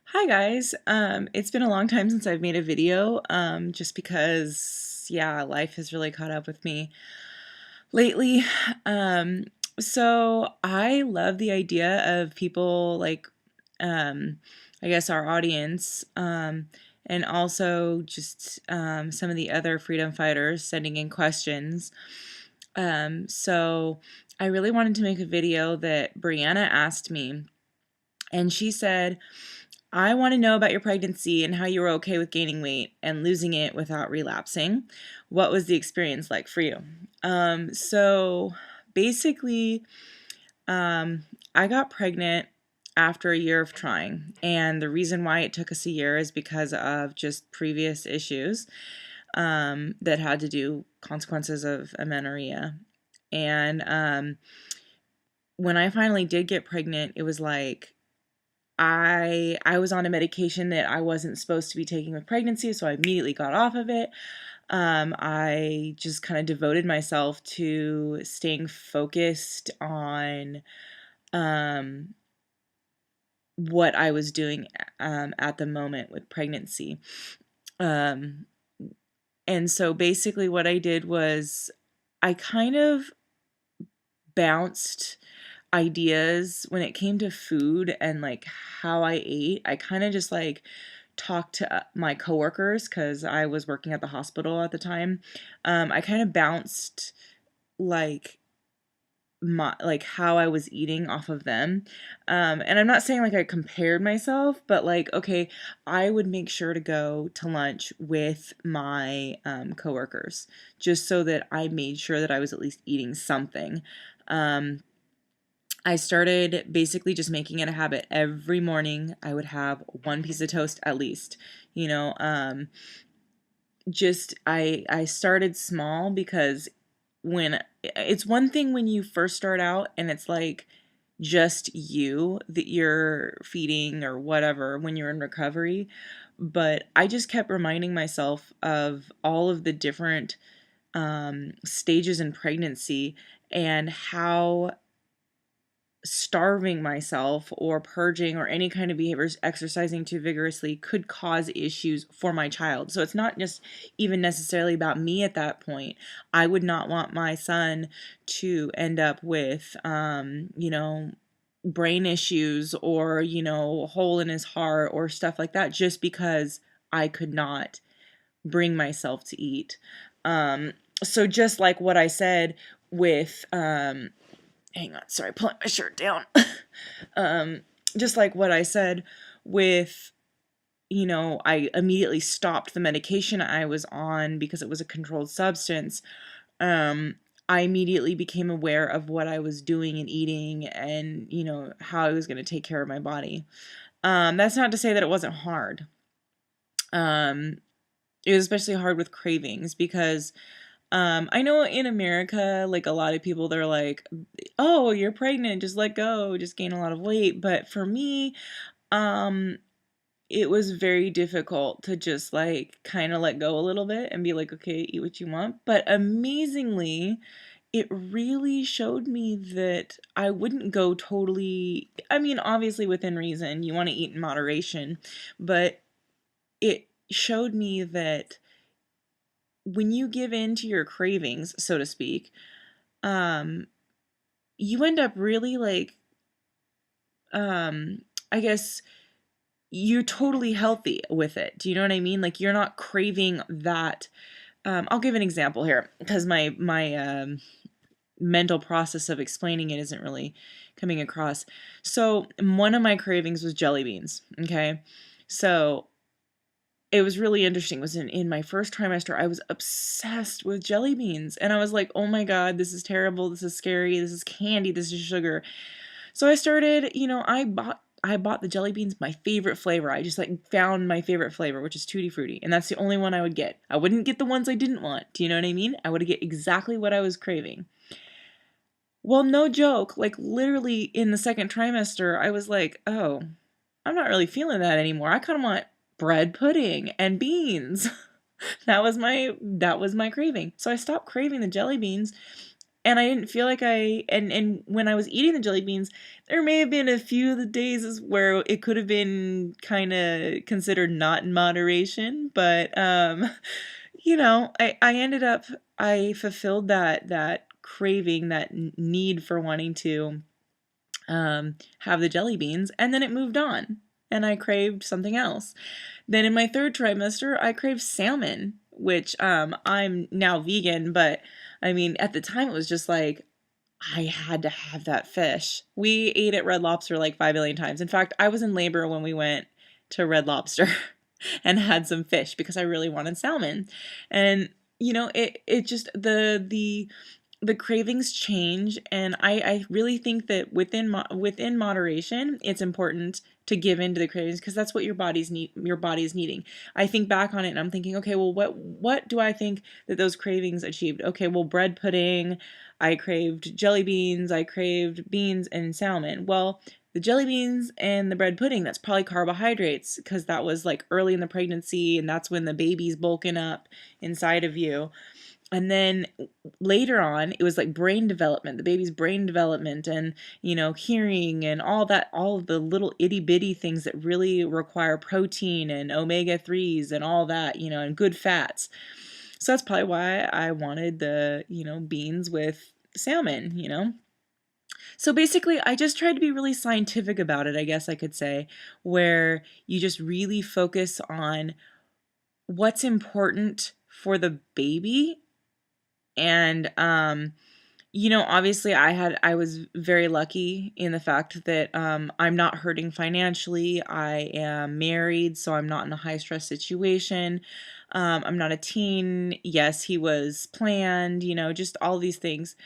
Hi guys. It's been a long time since I've made a video, just because, yeah, life has really caught up with me lately. Um, so I love the idea of people like, um, I guess our audience, and also just some of the other freedom fighters sending in questions. So I really wanted to make a video that Brianna asked me, and she said, I want to know about your pregnancy and how you were okay with gaining weight and losing it without relapsing. What was the experience like for you? So basically, um, I got pregnant after a year of trying. And the reason why it took us a year is because of just previous issues that had to do consequences of amenorrhea. And when I finally did get pregnant, it was like I was on a medication that I wasn't supposed to be taking with pregnancy, so I immediately got off of it. I just kind of devoted myself to staying focused on um, what I was doing at the moment with pregnancy. Um, and so basically, what I did was I kind of bounced ideas when it came to food and like how I ate. I kind of just like talked to my coworkers because I was working at the hospital at the time. I kind of bounced like like how I was eating off of them. And I'm not saying like I compared myself, but like, okay, I would make sure to go to lunch with my coworkers just so that I made sure that I was at least eating something. I started basically just making it a habit. Every morning I would have one piece of toast at least. You know, just I started small because when it's one thing when you first start out and it's like just you that you're feeding or whatever when you're in recovery, but I just kept reminding myself of all of the different stages in pregnancy and how starving myself or purging or any kind of behaviors, exercising too vigorously, could cause issues for my child. So it's not just even necessarily about me at that point. I would not want my son to end up with, brain issues or, a hole in his heart or stuff like that just because I could not bring myself to eat. So just like what I said with, hang on, sorry, pulling my shirt down. um, just like what I said with, I immediately stopped the medication I was on because it was a controlled substance. Um, I immediately became aware of what I was doing and eating and, how I was going to take care of my body. That's not to say that it wasn't hard. Um, it was especially hard with cravings because I know in America, like a lot of people, they're like, "Oh, you're pregnant, just let go, just gain a lot of weight." But for me, um, it was very difficult to just like kind of let go a little bit and be like, "Okay, eat what you want." But amazingly, it really showed me that I wouldn't go totally, I mean, obviously within reason, you want to eat in moderation, but it showed me that when you give in to your cravings, so to speak, um, you end up really like, I guess you're totally healthy with it. Do you know what I mean? Like you're not craving that. I'll give an example here because my mental process of explaining it isn't really coming across. So one of my cravings was jelly beans. Okay, so it was really interesting. It was in my first trimester. I was obsessed with jelly beans. And I was like, oh my God, this is terrible. This is scary. This is candy. This is sugar. So I started, I bought the jelly beans, my favorite flavor. I just like found my favorite flavor, which is Tutti Frutti. And that's the only one I would get. I wouldn't get the ones I didn't want. Do you know what I mean? I would get exactly what I was craving. Well, no joke. Like literally in the second trimester, I was like, oh, I'm not really feeling that anymore. I kind of want bread pudding and beans. That was my craving. So I stopped craving the jelly beans and I didn't feel like and when I was eating the jelly beans, there may have been a few of the days where it could have been kind of considered not in moderation, but I ended up, I fulfilled that craving, that need for wanting to have the jelly beans, and then it moved on, and I craved something else. Then in my third trimester, I craved salmon, which I'm now vegan, but I mean, at the time it was just like, I had to have that fish. We ate at Red Lobster like 5 billion times. In fact, I was in labor when we went to Red Lobster and had some fish because I really wanted salmon. And it just the cravings change, and I really think that within moderation, it's important to give in to the cravings, because that's what your body is needing. I think back on it and I'm thinking, okay, well, what do I think that those cravings achieved? Okay, well, bread pudding, I craved jelly beans, I craved beans and salmon. Well, the jelly beans and the bread pudding, that's probably carbohydrates, because that was like early in the pregnancy, and that's when the baby's bulking up inside of you. And then later on, it was like brain development, the baby's brain development, and hearing, and all that, all of the little itty bitty things that really require protein and omega 3s and all that, and good fats. So that's probably why I wanted the beans with salmon. So basically, I just tried to be really scientific about it, I guess I could say, where you just really focus on what's important for the baby. And obviously I was very lucky in the fact that I'm not hurting financially. I am married, so I'm not in a high stress situation. I'm not a teen. Yes, he was planned, just all these things.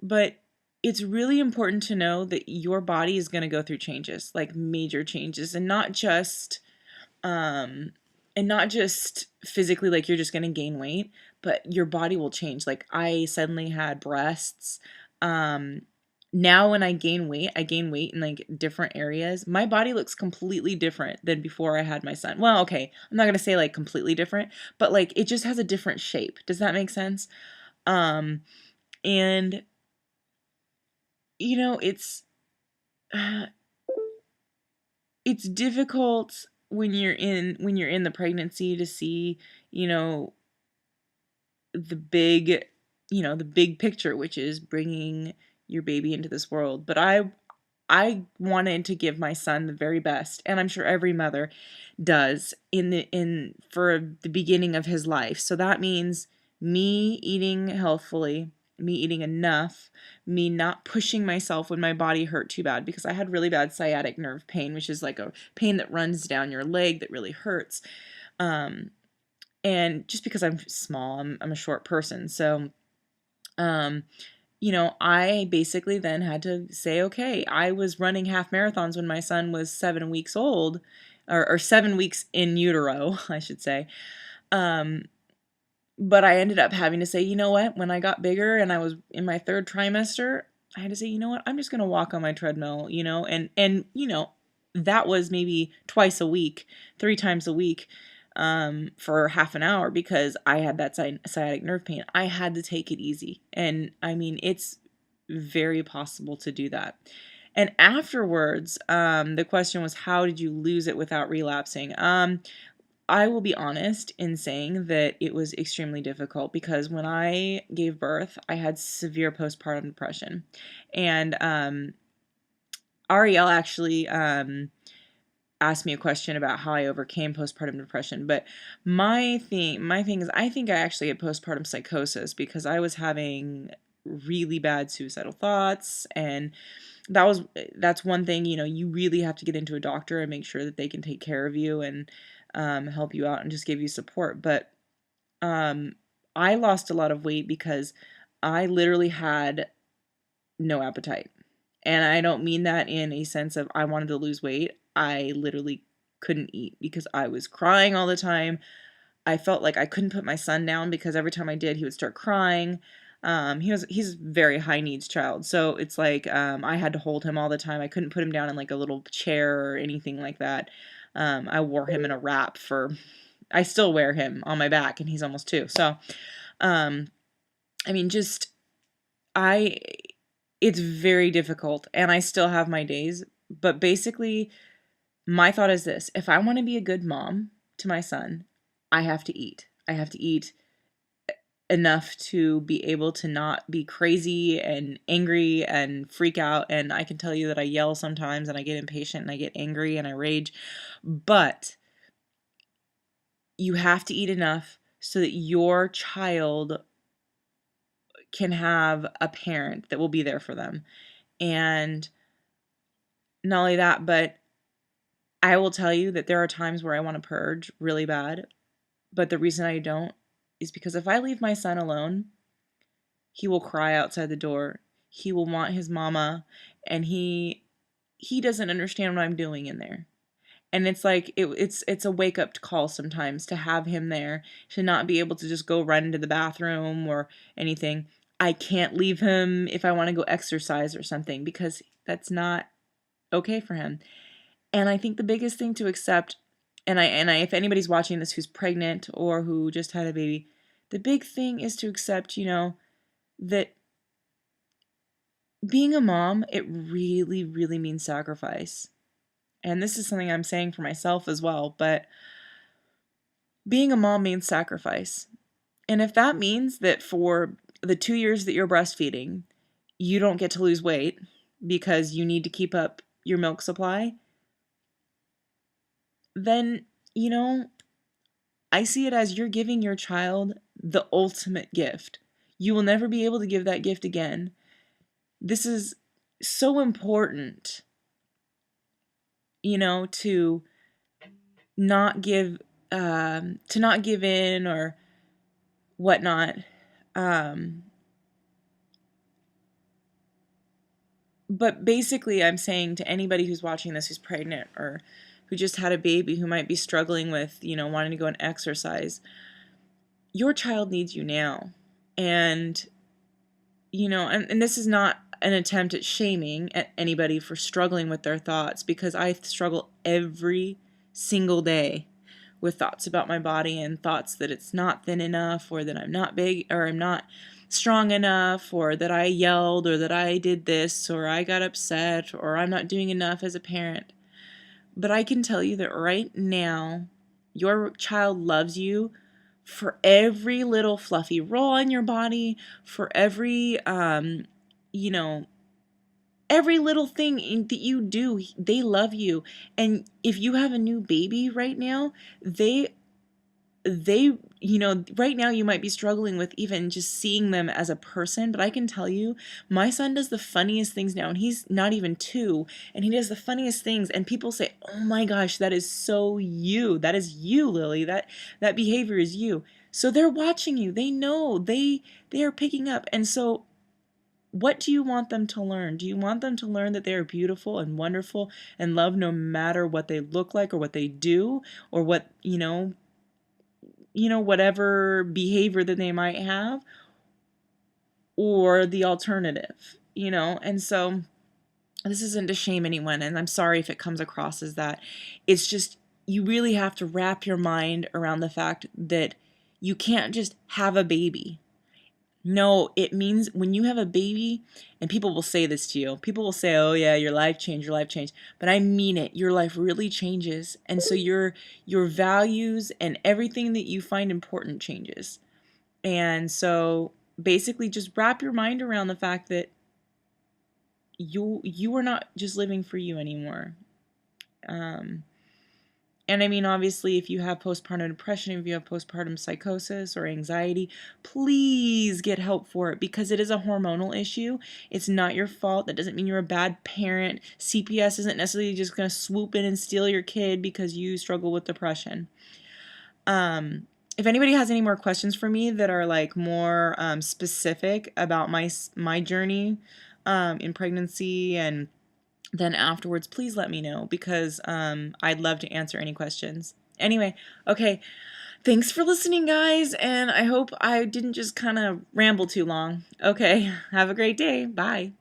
But it's really important to know that your body is going to go through changes, like major changes, um and not just physically, like you're just going to gain weight, but your body will change. Like I suddenly had breasts. um Now when I gain weight in like different areas. My body looks completely different than before I had my son. Well, okay, I'm not going to say like completely different, but like it just has a different shape. Does that make sense? And it's uh, it's difficult when you're in the pregnancy to see, you know, the big, the big picture, which is bringing your baby into this world. But I wanted to give my son the very best, and I'm sure every mother does in for the beginning of his life. So that means me eating healthfully, me eating enough, me not pushing myself when my body hurt too bad, because I had really bad sciatic nerve pain, which is like a pain that runs down your leg that really hurts. Um, and just because I'm small, I'm a short person, so um, I basically then had to say, okay, I was running half marathons when my son was 7 weeks old, or 7 weeks in utero, I should say. Um, but I ended up having to say, you know what, when I got bigger and I was in my third trimester, I had to say, you know what, I'm just going to walk on my treadmill, and that was maybe twice a week, 3 times a week, for half an hour, because I had that sciatic nerve pain. I had to take it easy. And I mean, it's very possible to do that. And afterwards, the question was, how did you lose it without relapsing? I will be honest in saying that it was extremely difficult, because when I gave birth, I had severe postpartum depression. And Ariel actually asked me a question about how I overcame postpartum depression. But my thing is, I think I actually had postpartum psychosis, because I was having really bad suicidal thoughts, and that's one thing, you really have to get into a doctor and make sure that they can take care of you and help you out and just give you support. But um, I lost a lot of weight because I literally had no appetite. And I don't mean that in a sense of I wanted to lose weight. I literally couldn't eat because I was crying all the time. I felt like I couldn't put my son down, because every time I did, he would start crying. He's a very high needs child, so it's like I had to hold him all the time. I couldn't put him down in like a little chair or anything like that. I wore him in a wrap I still wear him on my back, and he's almost 2. So, um, I mean, just I it's very difficult and I still have my days, but basically my thought is this: if I want to be a good mom to my son, I have to eat. I have to eat enough to be able to not be crazy and angry and freak out. And I can tell you that I yell sometimes and I get impatient and I get angry and I rage. But you have to eat enough so that your child can have a parent that will be there for them. And not only that, but I will tell you that there are times where I want to purge really bad. But the reason I don't is because if I leave my son alone, he will cry outside the door. He will want his mama, and he doesn't understand what I'm doing in there. And it's like it's a wake up call sometimes to have him there, to not be able to just go run into the bathroom or anything. I can't leave him if I want to go exercise or something because that's not okay for him. And I think the biggest thing to accept, and I if anybody's watching this who's pregnant or who just had a baby, the big thing is to accept, that being a mom, it really, really means sacrifice. And this is something I'm saying for myself as well, but being a mom means sacrifice. And if that means that for the 2 years that you're breastfeeding, you don't get to lose weight because you need to keep up your milk supply, then, I see it as you're giving your child the ultimate gift. You will never be able to give that gift again. This is so important, to not give to not give in or whatnot. But basically, I'm saying to anybody who's watching this who's pregnant or who just had a baby who might be struggling with, wanting to go and exercise, your child needs you now. And, and this is not an attempt at shaming at anybody for struggling with their thoughts, because I struggle every single day with thoughts about my body and thoughts that it's not thin enough or that I'm not big or I'm not strong enough or that I yelled or that I did this or I got upset or I'm not doing enough as a parent. But I can tell you that right now, your child loves you for every little fluffy roll on your body, for every, every little thing that you do. They love you. And if you have a new baby right now, they right now you might be struggling with even just seeing them as a person, but I can tell you my son does the funniest things now, and he's not even 2, and he does the funniest things, and people say, oh my gosh, that is so you, that is you, Lily, that behavior is you. So they're watching you, they know, they are picking up. And so what do you want them to learn? Do you want them to learn that they are beautiful and wonderful and loved no matter what they look like or what they do or what whatever behavior that they might have, or the alternative, And so this isn't to shame anyone, and I'm sorry if it comes across as that. It's just you really have to wrap your mind around the fact that you can't just have a baby. No, it means when you have a baby, and people will say this to you, people will say, oh yeah, your life changed, but I mean it, your life really changes. And so your values and everything that you find important changes. And so basically just wrap your mind around the fact that you are not just living for you anymore. And I mean, obviously, if you have postpartum depression, if you have postpartum psychosis or anxiety, please get help for it, because it is a hormonal issue. It's not your fault. That doesn't mean you're a bad parent. CPS isn't necessarily just going to swoop in and steal your kid because you struggle with depression. If anybody has any more questions for me that are like more specific about my journey in pregnancy and then afterwards, please let me know, because I'd love to answer any questions. Anyway, okay, thanks for listening, guys, and I hope I didn't just kind of ramble too long. Okay, have a great day. Bye.